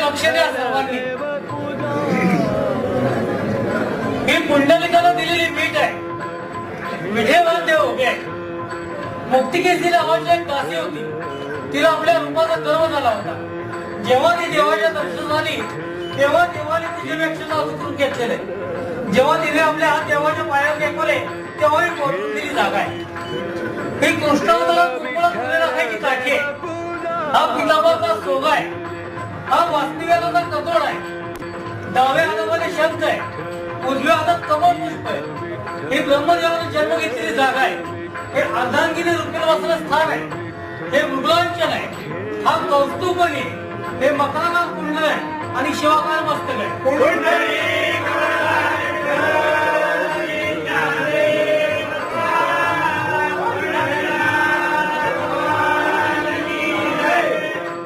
लक्ष द्या सर्वांनी. ही पुंडलिकाला दिलेली भेट आहे. विठेवर देव उभे आहे. मुक्तिकेसरी नावाची एक दासी होती. तिला आपल्या रूपाचा गर्व झाला होता. जेव्हा ती देवाच्या दर्शन झाली तेव्हा देवाने तिचे रक्षण उचलून घेतलेले. जेव्हा तिने आपले हात देवाच्या पायावर टेकवले तेव्हा ही पोचून दिली जागा आहे. ही कृष्णावतारात कुंपळात फुलेला आहे की काठी आहे. हा पितांबराचा सोगा आहे. हा वास्तव्याचा कतोड आहे. डाव्या हातामध्ये शंख आहे. उजव्या हातात कमळ पुष्प आहे. ही ब्रह्मदेवाने जन्म घेतलेली जागा आहे. हे अर्धांगिनी रुक्मिणी वासनाचं स्थान आहे. हे मृगलांचन आहे. हा कौस्तुभमणी आहे. हे मकराकार कुंडल आहे आणि शिवाकार मस्तक आहे.